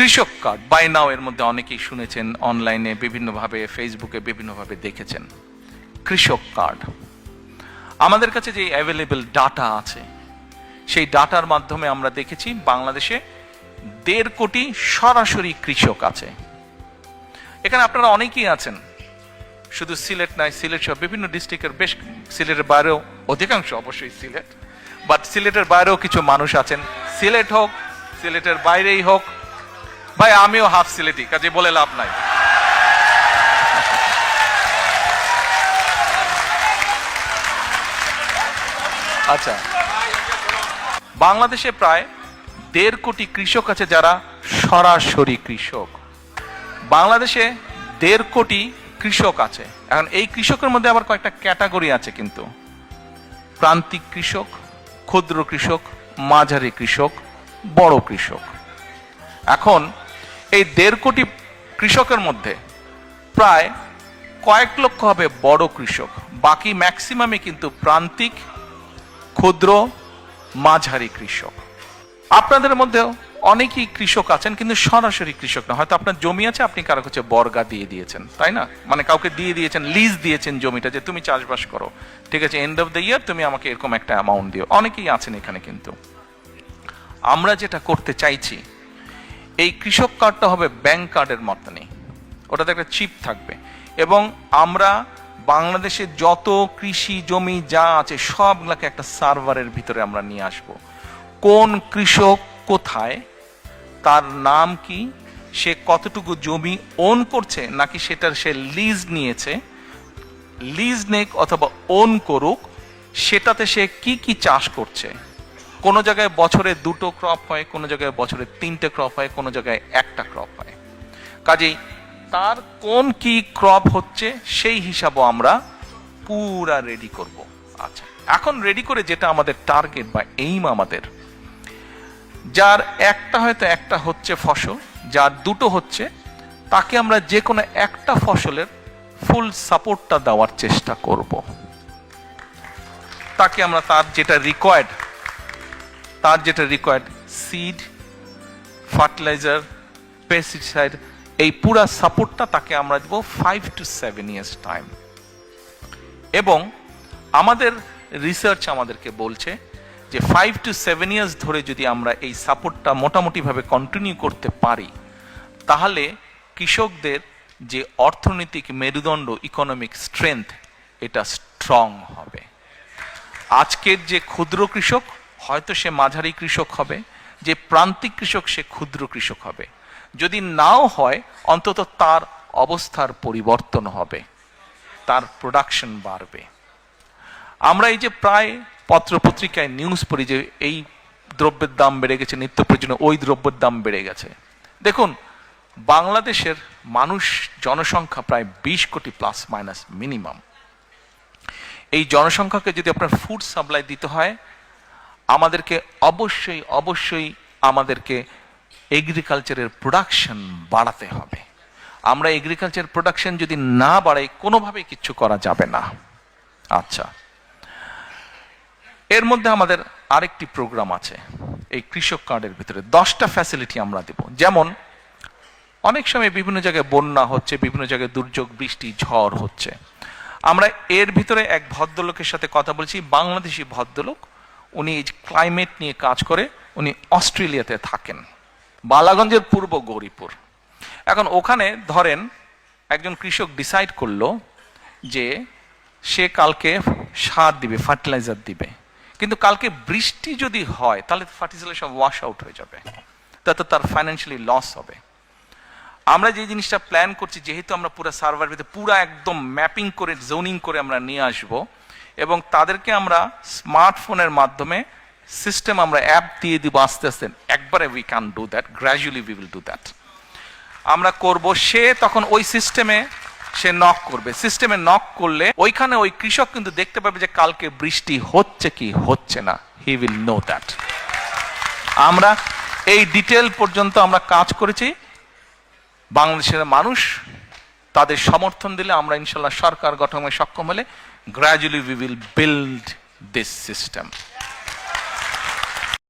কৃষক card by নাও এর মধ্যে অনেকেই শুনেছেন, অনলাইনে বিভিন্নভাবে, ফেসবুকে বিভিন্নভাবে দেখেছেন। কৃষক কার্ড আমাদের কাছে যে অ্যাভেলেবল ডাটা আছে, সেই ডাটার মাধ্যমে আমরা দেখেছি বাংলাদেশে 1.5 কোটি সরাসরি কৃষক আছে। এখানে আপনারা অনেকেই আছেন, শুধু সিলেট নয়, সিলেট সহ বিভিন্ন ডিস্ট্রিক্টের, বেশ সিলেটের বাইরেও অধিকাংশ অবশ্যই সিলেট, বাট সিলেটের বাইরেও কিছু মানুষ আছেন। সিলেট হোক, সিলেটের বাইরেই হোক, ভাই আমিও হাফ সিলেটি, কাজে বলে লাভ নাই। আচ্ছা, বাংলাদেশে প্রায় 1.5 কোটি কৃষক আছে যারা সরাসরি কৃষক। বাংলাদেশে 1.5 কোটি কৃষক আছে। এখন এই কৃষকের মধ্যে আবার কয়েকটা ক্যাটাগরি আছে কিন্তু, প্রান্তিক কৃষক, ক্ষুদ্র কৃষক, মাঝারি কৃষক, বড় কৃষক। এখন এই 1.5 কোটি কৃষকের মধ্যে প্রায় কয়েক লক্ষ হবে বড় কৃষক, বাকি ম্যাক্সিমামই কিন্তু প্রান্তিক, ক্ষুদ্র, মাঝারি কৃষক। আপনাদের মধ্যেও অনেকেই কৃষক আছেন কিন্তু সরাসরি কৃষক না। হয়তো আপনার জমি আছে, আপনি কারো কাছে বর্গা দিয়ে দিয়েছেন, তাই না? মানে কাউকে দিয়ে দিয়েছেন, লিজ দিয়েছেন জমিটা, যে তুমি চাষবাস করো, ঠিক আছে, এন্ড অফ দ্য ইয়ার তুমি আমাকে এরকম একটা অ্যামাউন্ট দিও। অনেকেই আছেন এখানে। কিন্তু আমরা যেটা করতে চাইছি, এই কৃষক কার্ডটা হবে ব্যাংক কার্ডের মতনই, ওটাতে একটা চিপ থাকবে, এবং আমরা বাংলাদেশে যত কৃষি জমি যা আছে সবগুলাকে একটা সার্ভারের ভিতরে আমরা নিয়ে আসব। কোন কৃষক কোথায়, তার নাম কি, সে কতটুকু জমি ওন করছে, নাকি সেটার সে লিজ নিয়েছে, লিজ নেক অথবা ওন করুক, সেটাতে সে কি কি চাষ করছে। কোন জায়গায় বছরে 2টো ক্রপ হয়, কোন জায়গায় বছরে 3টে ক্রপ হয়, কোন জায়গায় 1টা ক্রপ হয়। কাজেই তার কোন কি ক্রপ হচ্ছে সেই হিসাবও আমরা পুরা রেডি করব। আচ্ছা, এখন রেডি করে যেটা আমাদের টার্গেট বা এইম, আমাদের যার একটা হয়তো একটা হচ্ছে ফসল, যার 2টো হচ্ছে, তাকে আমরা যে কোনো একটা ফসলের ফুল সাপোর্টটা দেওয়ার চেষ্টা করব। তাকে আমরা তার যেটা রিকোয়ার্ড সিড, ফার্টিলাইজার, পেস্টিসাইড, এই পুরা সাপোর্টটা তাকে আমরা দেব 5 to 7 years টাইম। এবং আমাদের রিসার্চ আমাদেরকে বলছে যে 5 to 7 years ধরে যদি আমরা এই সাপোর্টটা মোটামুটিভাবে কন্টিনিউ করতে পারি, তাহলে কৃষকদের যে অর্থনৈতিক মেরুদণ্ড, ইকোনমিক স্ট্রেংথ, এটা স্ট্রং হবে। আজকের যে ক্ষুদ্র কৃষক হয়তো সে মাঝারি কৃষক হবে, যে প্রান্তিক কৃষক সে ক্ষুদ্র কৃষক হবে। যদি নাও হয়, অন্তত তার অবস্থার পরিবর্তন হবে, তার প্রোডাকশন বাড়বে। আমরা এই যে প্রায় পত্রপত্রিকায় নিউজ পড়ি যে এই দ্রব্যের দাম বেড়ে গেছে, নিত্য প্রয়োজনীয় ওই দ্রব্যের দাম বেড়ে গেছে। দেখুন, বাংলাদেশের মানুষ জনসংখ্যা প্রায় 20 কোটি প্লাস মাইনাস মিনিমাম। এই জনসংখ্যাকে যদি আপনার ফুড সাপ্লাই দিতে হয়, আমাদেরকে অবশ্যই আমাদেরকে এগ্রিকালচারের প্রোডাকশন বাড়াতে হবে। আমরা এগ্রিকালচার প্রোডাকশন যদি না বাড়াই, কোনোভাবেই কিচ্ছু করা যাবে না। আচ্ছা, এর মধ্যে আমাদের আরেকটি প্রোগ্রাম আছে এই কৃষক কার্ডের ভিতরে। 10টা ফ্যাসিলিটি আমরা দেব। যেমন অনেক সময় বিভিন্ন জায়গায় বন্যা হচ্ছে, বিভিন্ন জায়গায় দুর্যোগ, বৃষ্টি, ঝড় হচ্ছে। আমরা এর ভিতরে এক ভদ্রলোকের সাথে কথা বলছি, বাংলাদেশি ভদ্রলোক। উনি এই ক্লাইমেট নিয়ে কাজ করে, উনি অস্ট্রেলিয়াতে থাকেন, বালাগঞ্জের পূর্ব গৌরীপুর। এখন ওখানে ধরেন একজন কৃষক ডিসাইড করলো যে সে কালকে সার দিবে, ফার্টিলাইজার দিবে, কিন্তু কালকে বৃষ্টি যদি হয় তাহলে ফার্টিলাইজার সব ওয়াশ আউট হয়ে যাবে, তাতে তার ফাইন্যান্সিয়ালি লস হবে। আমরা যে জিনিসটা প্ল্যান করছি, যেহেতু আমরা পুরো সার্ভার ভিতরে পুরো একদম ম্যাপিং করে, জোনিং করে আমরা নিয়ে আসব, এবং তাদেরকে আমরা স্মার্টফোনের মাধ্যমে সিস্টেম, আমরা অ্যাপ দিয়ে দিব আস্তে আস্তে। একবারে we can do that, gradually we will do that. আমরা করব, সে তখন ওই সিস্টেমে সে নক করবে। সিস্টেমে নক করলে ওইখানে ওই কৃষক কিন্তু দেখতে পাবে যে কালকে বৃষ্টি হচ্ছে কি হচ্ছে না, হি উইল নো দ্যাট। আমরা এই ডিটেল পর্যন্ত আমরা কাজ করেছি। বাংলাদেশের মানুষ তাদের সমর্থন দিলে, আমরা ইনশাল্লাহ সরকার গঠনে সক্ষম হলে, gradually we will build this system.